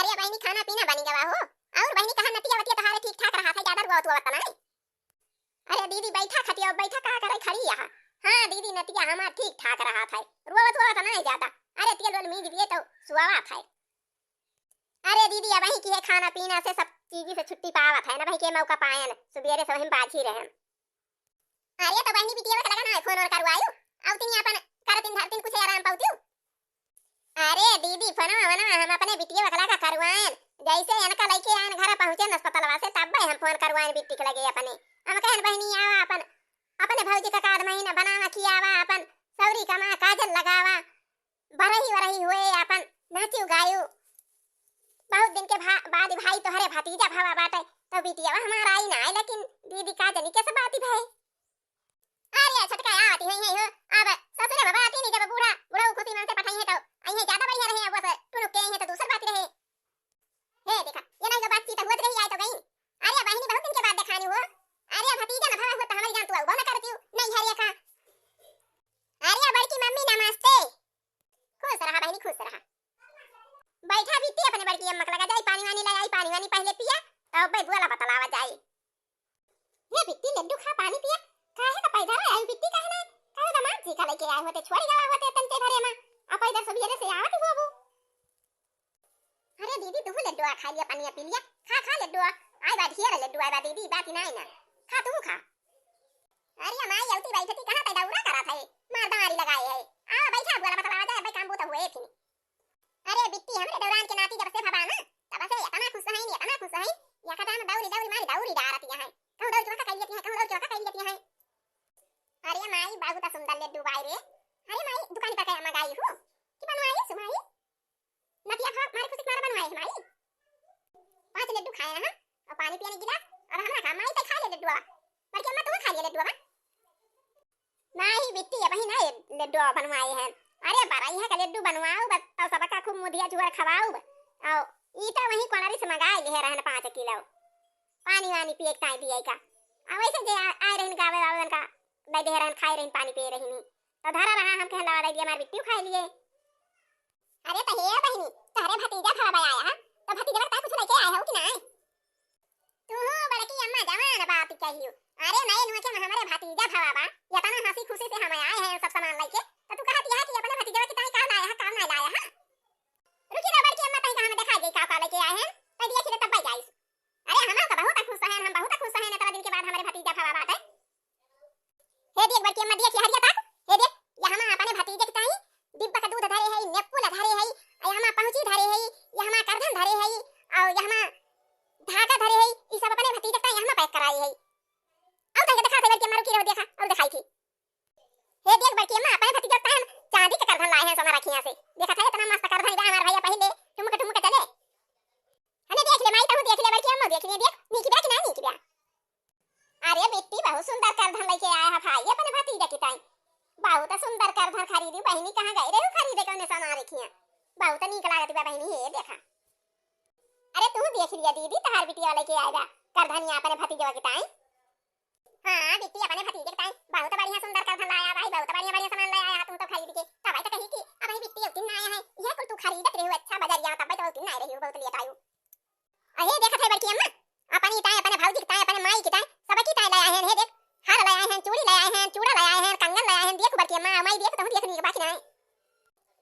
अरे बहनी खाना पीना बनी गवा हो और बहनी कहा नतिया वतिया तहारे ठीक ठाक रहा था ज्यादा रुआ हुआ तना। अरे दीदी बैठा खतिया बैठा कहा करे खड़ी यहाँ। हां दीदी नतिया हमार ठीक ठाक रहा था रुआ हुआ तना ज्यादा। अरे तेल रोल मीज दिए तो सुआवा था। अरे दीदी अब ही की है खाना पीना से सब चीज से छुट्टी पावा था ना भाई के मौका पायन सुबेरे से हम बाजी रहे। अरे तो बहनी बिटिया का लगा ना फोन और करवायो औतिन अपन करतिन धरतिन कुछ आराम पाउतियो। अरे दीदी फोन हम अपने बिटिया का लगा करवाएं जैसे इनका लेके आन घर पहुंचे अस्पतालवा से तब हम फोन करवाएं बिट्टी के लगे अपने हम कहन बहनी आवा अपन अपने भौजी का कार्ड महीना बनावा कियावा अपन सौरी कमा काजल लगावा बरही वरही हुए अपन नाचियो गायो बहुत दिन के बाद भाई तो हरे भतीजा भावा बाटे तो बिटिया हमारा आई ना लेकिन दीदी का जनी कैसे बाती भाई। अरे छटका आती है हो अब ससुरे बाबा आती नहीं जब बूढ़ा बूढ़ा खुशी मन से पठाई है तो अइहे ज्यादा बढ़िया रहे अब बस टुनुक के है तो दूसरी बात रहे। हे देखा ये नहीं बातचीत होत रही आई तो गई। अरे बहनी बहुत दिन के बाद देखानी हो। अरे भतीजा ना भावा हो तो हमारी जान तू वो ना करती हूं नहीं हरिया का। अरे बड़की मम्मी नमस्ते खुश रहा बहनी खुश रहा। बैठा बीती अपने बड़की अम्मा लगा जाई पानी वानी लाई पानी वानी पहले पिया तब भाई बुआला बतलावा जाई। ये बिट्टी लड्डू खा पानी पिया काहे का पैदा आई बिट्टी काहे ना काहे दामाद जी का लेके आए होते छोड़ी गवा होते तंते भरे में अब इधर सब ये से आवत बाबू। अरे दीदी तू लड्डू खा लिया पानी पी लिया खा लड्डू आई बात हियर लड्डू आई बात दीदी बात नहीं ना खा तू खा। अरे मां यौती बैठती कहां पैदा उड़ा करा था मार दारी लगाए है आ बैठा बोला बतलावा जाए भाई काम बूता हुए थी। अरे बिट्टी हमरे दौरान के नाती जब से भबा ना तब से इतना खुश है नहीं इतना खुश है या कदा में दौरी दौरी मारी दौरी डारती है कहूं दौरी चोका कह लेती है कहूं दौरी चोका कह लेती है। अरे माई बहुत सुंदर लड्डू बाई रे। अरे माई दुकान पर क्या मंगाई हो कि बनवाई सुमाई नतिया खा मारे खुशी मार बनवाई माई 5 लड्डू खाए हां और पानी पियाने गिलास और हमरा खा माई तो खा ले लड्डू पर के मैं तो खा ले लड्डू नहीं बिट्टी अब ही ना लड्डू बनवाई है। अरे बराई है का लड्डू बनवाओ बस तो सबका खूब मुधिया जुआर खवाओ और ई तो वही कोनारी से मंगाई ले रहन 5 किलो पानी वानी पिए ताई दिए का अब ऐसे जे आए रहन गावे वावन का दे दे रहन खाई रहन पानी पी रही तो धरा रहा हम कहला वाला दिया मार बिट्टी खा लिए। अरे तो हे बहनी तारे भतीजा भावा आया है तो भतीजा का कुछ लेके आए हो कि नहीं तू बड़की अम्मा जवान बात कहियो। अरे मैं नुआ के हमारे भतीजा भावा बा या तना हंसी खुशी से हम आए हैं सब सामान लेके तो तू कहती है कि अपने भतीजा के ताई काम आया है काम नहीं लाया है रुकी ना बड़की अम्मा ताई कहां में दिखा गई का लेके आए हैं तो दिया कि तब जाइस। अरे हम का बहुत खुश हैं हम बहुत खुश हैं इतना दिन के बाद हमारे भतीजा भावा बात है। हे देख बड़की अम्मा देख हरिया तक हे देख यहाँ अपने भतीजे के ताई डिब्बा का दूध धरे है नेपुल धरे है यहाँ पहुंची धरे है यहाँ करधन धरे है और यहाँ धागा धरे है ई सब अपने भतीजे के यहाँ पैक कराई है और तक दिखा दे बड़की अम्मा रुकी रहो देखा और दिखाई थी। हे देख बड़की अम्मा अपने भतीजे के चांदी के करधन लाए हैं सोना रखिया से देखा था इतना मस्त करधन बा हमार भैया पहले ठुमक चले हने देख ले माई तो देख ले बड़की अम्मा देख ले देख नीचे बैठ ना नीचे बैठ। अरे बेटी बहुत सुंदर करधन लेके आया है भाई अपने भतीजे के ताई बहुत सुंदर करधन खरीदी बहनी कहां गई रे खरीदे कौन सोना रखिया बहुत नीक लागत बा बहनी हे देखा। अरे तू देख लिया दीदी तहार बिटिया लेके आएगा करधन अपने भतीजे के ताई। हां बेटी अपने भतीजे के ताई बहुत बढ़िया सुंदर करधन लाया भाई बहुत बढ़िया सामान लाया तुम तो खरीद के तब तो कही कि अब ही बिट्टी उतन आया है यह कुल तू खरीदत रही हो अच्छा बाजार यहां तब तो उतन आ रही हो बहुत लेट आयु। अरे देखा थे बड़की अम्मा अपनी ताई अपने भौजी की ताई अपने माई की ताई सबकी ताई लाया है हे देख हार लाया है चूड़ी लाया है चूड़ा लाया है कंगन लाया है देख बड़की अम्मा माई देख तो देख नहीं बाकी नहीं।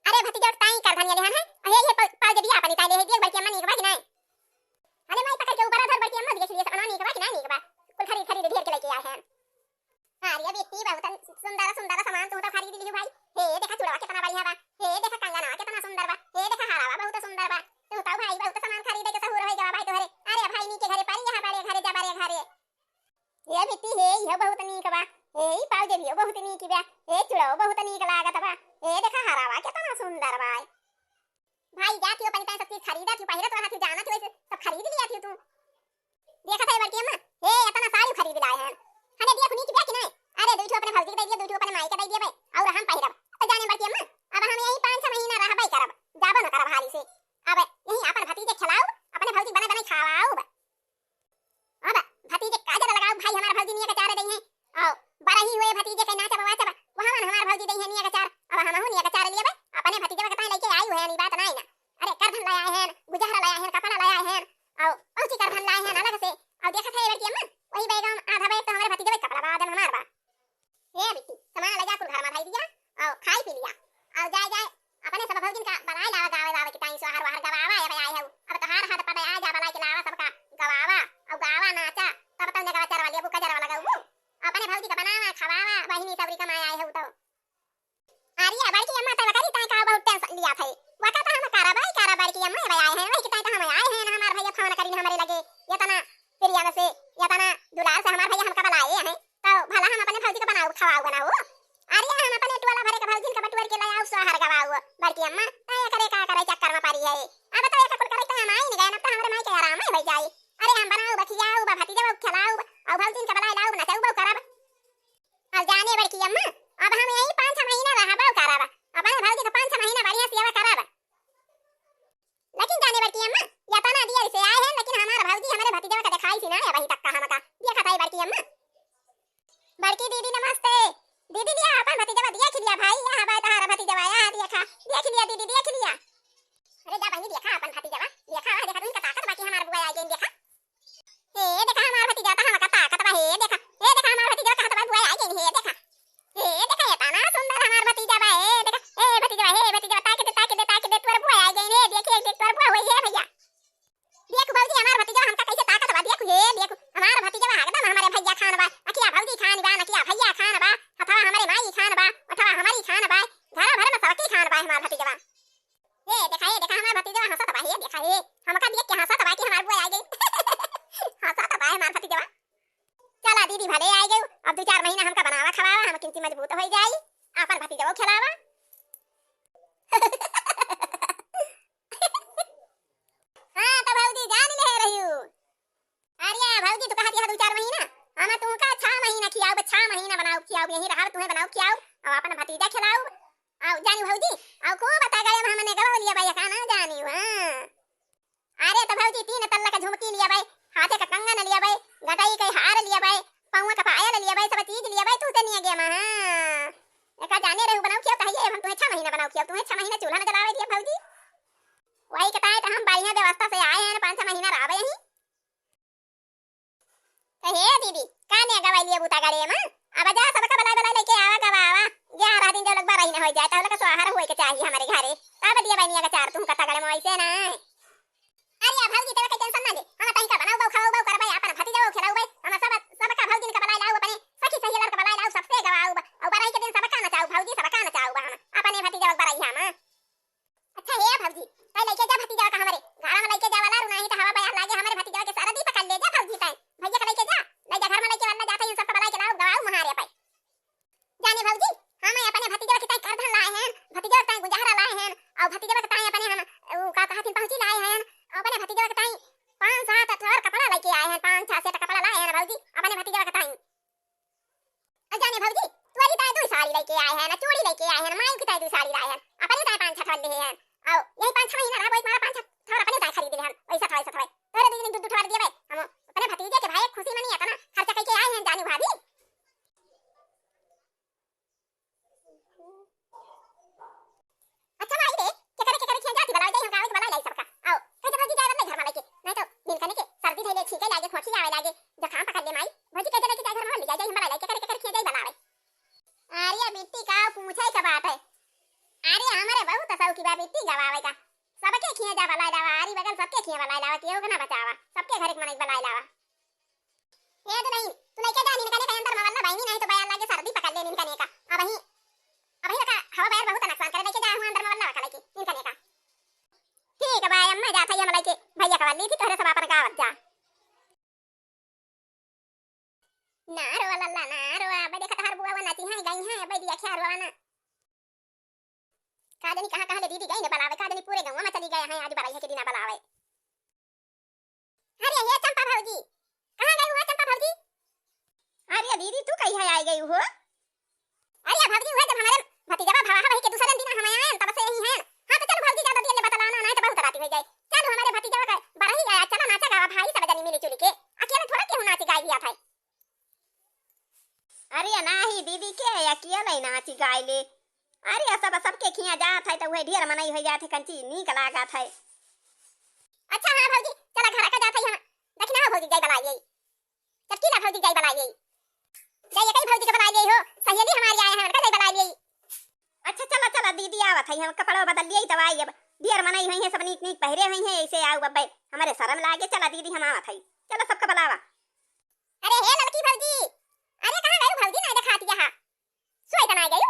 अरे भतीजा ताई करधन ले है अरे ये पाल जब अपनी ताई ले देख बड़की अम्मा नहीं बाकी नहीं। अरे माई पकड़ के ऊपर धर बड़की अम्मा देख लिए अना नहीं बाकी नहीं बा कुल खरीद ढेर के लेके आए हैं। हां ये बेटी बहुत सुंदर सामान तू तो खरीद ली भाई हे देखा चूड़ा कितना बढ़िया बा हे देखा कंगन कितना सुंदर बा हे देखा हारा बहुत सुंदर बा तू तो भाई बहुत सामान खरीदे के सहूर हो गया भाई तोहरे। अरे भाई नी के घरे पर यहां बड़े घरे जा बड़े घरे ये बेटी हे ये बहुत नीक बा हे पाल जे भी बहुत नीक बा हे चूड़ा बहुत नीक लागत बा हे देखा हारावा कितना सुंदर बा भाई जाती हो पंचायत सब चीज खरीदा तू पहिरे तो कले आए हैं, वही कितना हम आए हैं ना, हमार भैया फोन करी हमारे लगे ये तना प्रिया से या तना दुलार से हमार भैया हमका बुलाए हैं, तो भला हम अपने भौजी को बनाओ खवाओ बनाओ। अरे हम अपने टोला भरे के भौजी का बटुर के लाओ सोहर गवाओ बड़की अम्मा तय करे का करे चक्कर में पारी है। अब तो एक कुल करे तो हम आई नहीं गए, अब तो हमारे माई के आराम है भई जाई। अरे हम बनाओ बखियाओ भतीजा को खिलाओ और भौजी के बुलाए लाओ नचाऊ बो करब। अब जाने बड़की अम्मा अब हम यही 5-6 महीना रहबो करब, अपने भौजी का 5-6 महीना बढ़िया सेवा करब। लेकिन जाने बड़की अम्मा या तना दिया से आए हैं, लेकिन हमारा भौजी हमारे भतीजा का दिखाई सी ना है वही तक का हमका देखा था बड़की अम्मा। बड़की दीदी नमस्ते। दीदी दिया अपन भतीजा दिया खिलिया भाई, यहां बा तारा भतीजा आया देखा देख लिया दीदी देख लिया। अरे जा बहनी देखा अपन भतीजा देखा देखा तुम का ताकत बाकी हमारा बुआ आ गई देखा। ए देखा हमारा भतीजा था हमका ताकत बा, हे देखा ए देखा हमारा भतीजा का हाथ बुआ आ गई, हे देखा ए देखा ये तना सुंदर हमारा भतीजा बा, ए देखा ए भतीजा ताकत तोर बुआ आ गई रे, देख एक तोर बुआ होई है भैया। देख भौजी हमारा भतीजा हमका कैसे ताकत बा, देख ये देख हमारा भतीजा बा एकदम हमारे भैया खान बा, अखिया भौजी खान बा नकिया भैया खान बा, अथवा हमारे माई खान बा अथवा हमारी खान बा, घर भर में सबकी खान बा हमारा भतीजा बा। ये देखा हमारा भतीजा हंसत बा, ये देखा ये हमका देख के हंसत बा कि हमार बुआ आ गई हंसत बा हमारा भतीजा बा। चला दीदी भले आ गई, अब 2-4 महीना हमका बनावा खवावा, हम किंती मजबूत हो जाई अपन भतीजा को खिलावा। हां तो भौजी जान ले रही हूं। अरे भौजी तू कहती है 2-4 महीना, हम तुमका 6 महीना खियाओ, 6 महीना बनाओ खियाओ, यही रहा तुम्हें बनाओ खियाओ और अपन भतीजा खिलाओ। आओ जानी भौजी आओ को बता गए हमने गवा लिया भाई खाना जानी। हां अरे तो भौजी 3 तल्ला का झुमकी लिया भाई, हाथे का कंगन लिया भाई, गटाई का हार लिया भाई, पाँव का पायल लिया भाई, सब चीज लिया भाई, तू ते नहीं गया मां। हां एका जाने रहू बनाओ खियाओ कहिए हम तुम्हें 6 महीना बनाओ खियाओ, तुम्हें 6 महीना चूल्हा में जलावे दिया भौजी। वही कहता है तो हम बढ़िया व्यवस्था से आए हैं 5-6 महीना रहबे यहीं। हे दीदी काने गवाई लिए बूता गाड़ी में अब जा सबका बलाई बलाई लेके आवा गवावा 11 दिन जो लोग बारही ना हो जाए तो लोग सोहार होए के चाहिए हमारे घरे तब दिया बनिया का चार तुम कथा गले में ऐसे ना। अरे भौजी तेरा के टेंशन ना ले, हम तई का बनाओ बाऊ खाओ बाऊ करबे अपन भतीजा को खिलाओ भाई, हम सबका भौजी ने का बलाई लाओ अपने सखी सही लड़का बलाई लाओ सबसे गवाओ और बारही के दिन सबका नचाओ भौजी सबका नचाओ हम अपने भतीजा को बलाई हम। अच्छा हे भौजी तई लेके जा भतीजा का हमारे घर में लेके जा वाला नहीं तो हवा बयार लागे हमारे भतीजा के सारा दी पकड़ ले जा भौजी तई भैया का लेके जा ले जा घर में लेके वाला जाता है सबका बलाई चलाओ गवाओ महारे पे जाने भौजी हम अपने भतीजा के तई करधन लाए हैं, भतीजा के तई गुजारा लाए हैं और भतीजा के तई अपने हम का कहथिन पहुंची लाए हैं अपने भतीजा के तई 5-7 अठर कपड़ा लेके आए हैं, 5-6 सेट कपड़ा लाए हैं भौजी अपने भतीजा के तई। जाने भौजी तुम्हारी तई 2 साड़ी लेके आए हैं ना चूड़ी लेके आए हैं, माई की तई 2 साड़ी लाए हैं अपने तई 5-6 ठल लिए हैं और यही 5-6 महीना रहा हमारा 5-6 ठर अपने तई खरीद लिए हैं वैसा थोड़ा तोरे दीदी ने 2 ठर दिए भाई हम अपने भतीजे के भाई खुशी मनी आता ना खर्चा करके आए हैं जानी भाभी। अच्छा भाई दे के करे खिया जाती बलाई दे हम गावे के बलाई लाई सबका आओ कैसे भौजी जाए बदले घर में लेके नहीं तो दिन कने के सर्दी थैले छीके लागे खोखी आवे लागे जखाम पकड़ ले माई भौजी कैसे लेके जाए घर में ले जाए हम बलाई लाई के करे खिया जाए बनावे। अरे बिट्टी का पूछे का बात है, अरे हमारे बहुत असौ की बा बिट्टी गवावे का सबके खिया जा बलाई लावा आरी बगल सबके खिया बलाई लावा केहू के ना बचावा सबके घर के मन बलाई लावा। ये तो नहीं तू लेके जा निकने के अंदर मवल्ला बहनी नहीं तो बयान लागे सर्दी पकड़ ले निकने का अब ही का हवा बाहर बहुत नुकसान करे लेके जा हूं अंदर मवल्ला का लेके निकने का। ठीक है भाई अम्मा जाता है हम लेके भैया का वाली थी तोरे सब अपन गावत जा नारो लल्ला नारो अब देखा हर बुआ नाची है गई है अब दिया ख्याल वाला कादनी कहां ले दीदी गई ने बलावे कादनी पूरे गांव में चली गए हैं आज बलाई है के दिन बलावे। अरे ये चंपा भौजी कहां गई हो चंपा भौजी? अरे दीदी तू कहीं है आई गई हो? अरे भौजी हुआ जब हमारे भतीजा भावा भाई के दूसरे दिन हम आए तब से यही है। हां तो चल भौजी ज्यादा दिए बतलाना नहीं तो बहुत राती हो जाए चल हमारे भतीजा का बड़ा ही गया चला नाचा गावा भाई सब जनी मिली जुली के अकेले थोड़ा क्यों नाची गाई दिया था। अरे नाही दीदी के अकेले नाची गाई ले अरे सब सबके खिया जात है तो वही ढेर मनाई हो जात है कंची नीक लागत है। अच्छा हां भौजी चला घर का जात है हम देखना भौजी जाई बलाई चटकी ना भौजी जाई बलाई जाई कई भौजी के बलाई हो सहेली हमारी आए हैं का जाई बलाई। अच्छा चला चला दीदी आवत है हम कपड़ा बदल लिए तो आई अब ढेर मनाई हुई है सब नीक नीक पहरे हुई है ऐसे आओ बब्बे हमारे शर्म लागे चला दीदी हम आवत है चलो सबका बुलावा। अरे हे लड़की भौजी अरे कहां गई भौजी नहीं दिखाती यहां सोई तना गई।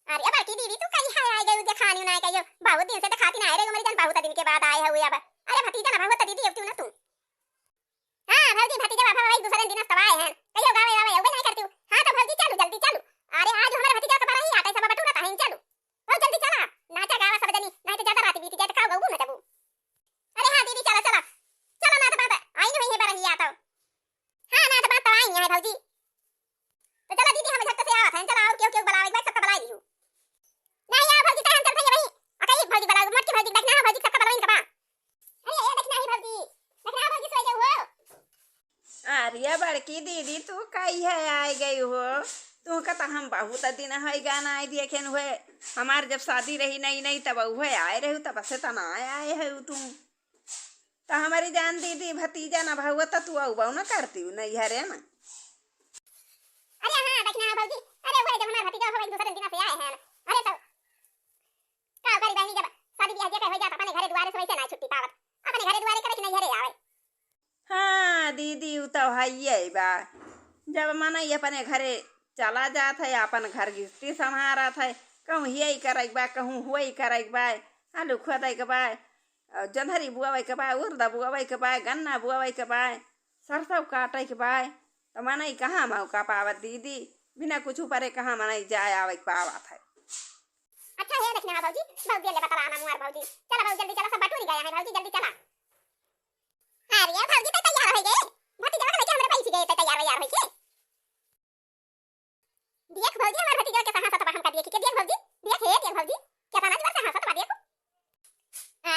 अरे बाकी दीदी तू कहीं है आ गई उद्या खानी ना कहियो बहुत दिन से तो खाती ना रे मरी जान बहुत दिन के बाद आए हुए अब अरे भतीजा ना भगवत दीदी अब तू ना तू हां भौजी भतीजा बाबा भाई दूसरे दिन तब आए हैं कहियो गावे गावे अब नहीं करती हां तो भौजी चलो जल्दी चलो अरे आज हमारा भतीजा का बड़ा ही आता है सब बटूरा था चलो ओ जल्दी चला नाचा गावा सब जनी नहीं तो ज्यादा रात बीत जाए तो खाओ गऊ ना तब अरे हां दीदी चला चला चलो ना तो बात आई नहीं है बरही आता हां ना तो बात आई है भौजी तो चला दीदी हम झट से आवत हैं चला और क्यों क्यों बुलावे एक बार सबका बुला लियो नहीं आ भौजी हम चलते हैं वही अकई भौजी बुला मटकी भौजी देखना भौजी सबका बुलावे इनका बा अरे ये देखना ही भौजी देखना भौजी सो जाओ हो अरे बड़की दीदी तू कही है आई गई हो तू कहता हम बहुत दिन है गाना आई देखे हुए हमार जब शादी रही नहीं नहीं तब हुए आए रहे तब से तना आए है तुम तो हमारी जान दीदी भतीजा ना भाव तो तू आऊ ना करती हूँ नहीं हरे ना अरे हां देखना भौजी अरे वो जब हमारा भतीजा हो एक दूसरे दिन से आए हैं अरे तो का करी बहनी जब शादी ब्याह जे हो जाता अपने घरे द्वारे से वैसे ना छुट्टी पावत अपने घरे द्वारे करे कि नहीं घरे आवे हाँ दीदी तो है बा जब मन अपने घरे चला जात है अपन घर गिस्ती संभारा था कहूँ ही करे बा कहूँ हुआ करे बा आलू खोदे के बा जंधरी बुआवे के बा उर्दा बुआवे के बा गन्ना बुआवे के बा सरसों काटे के बा तो मन कहाँ मौका पावत दीदी बिना कुछ ऊपर कहाँ मन जाए आवे पावत है अच्छा है देखना भौजी भौजी ले बता आना मुआर भौजी चला भौजी जल्दी चला सब बटूरी गया है भौजी जल्दी चला अरे भौजी तो तैयार हो गए भतीजा का लेके हमरे पैसे गए तैयार हो गए देख भौजी हमार भतीजा के कहां सतबा हमका देख के देख भौजी देख भौजी क्या तना जोर से हंसत बा देखो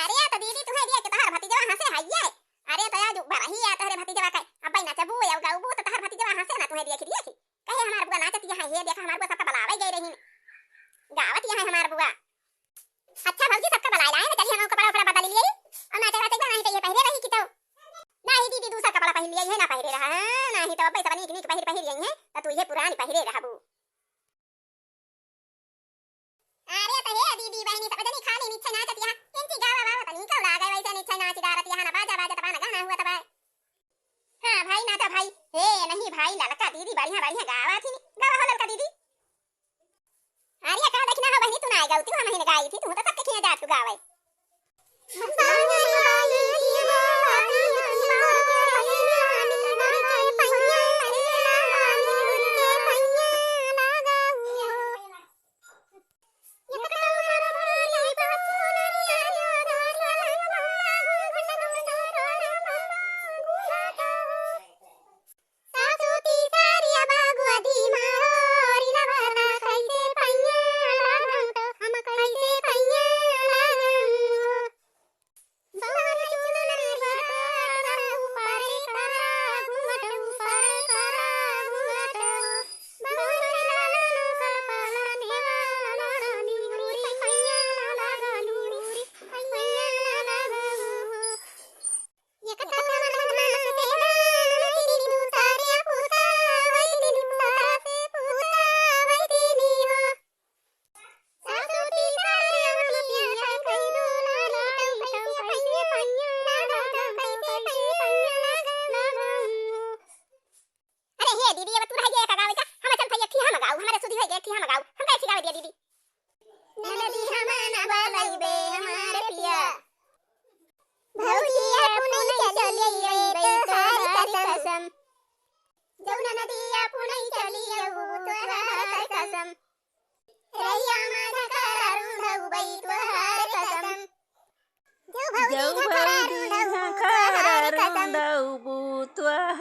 अरे तो दीदी तुम्हें देख के तहार भतीजा हंसे हइए अरे तो आज बरही आता है भतीजा का अब ना चबू या गाऊ तो तहार भतीजा हंसे ना तुम्हें देख कहे हमार बुआ नाचती है ये देखा हमार बुआ सबका बुलावे गई रही गावत है हमार बुआ अच्छा भौजी सबका बुला लाए चलिए हम कपड़ा उपड़ा बदल लिए और नाचे गाते नहीं तो ये पहले रही की तो नहीं दीदी दूसरा कपड़ा पहन लिया है ना पहरे रहा नहीं तो पैसा बनी कि पहन रही है तो तू ये पुरानी पहरे रहा बू अरे तो हे दीदी बहनी सब जनी खाली नीचे नाचती है किंची गावा वावा तनी का लागे वैसे नीचे नाच डारती है ना बाजा बाजा तबा ना गाना हुआ तबा हां भाई ना तो भाई हे नहीं भाई लड़का दीदी बढ़िया बढ़िया गावा थी गावा हो लड़का दीदी अरे का देखना हो बहनी तू ना गाती हम महीने गाई थी तू तो सबके खिया जात तू गावे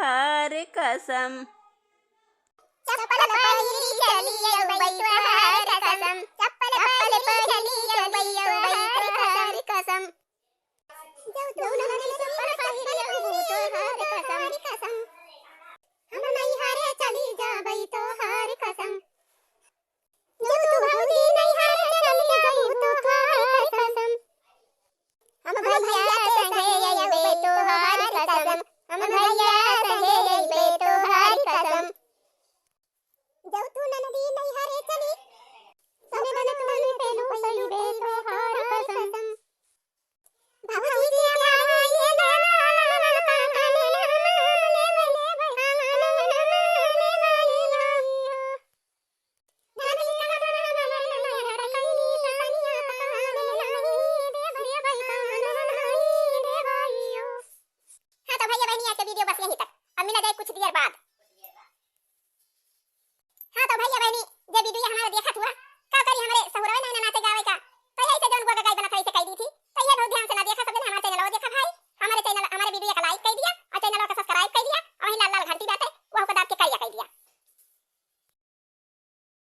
कसम चप्पल पहिरी चलिए बैठो कसम चप्पल पहिरी चलिए बैठो कसम जो नदी चप्पल पहिरी बैठो कसम हम नहीं हारे चली जा बैठो हार कसम जो तू भौजी नहीं हारे चली जा बैठो कसम हम भैया संगे बैठो हार कसम हम भैया संगे बैठो हार कसम जब तू नदी नहीं हारे चली तबे बन तुम्हें पेलू पली बैठो हार कसम भौजी ये ना देर बाद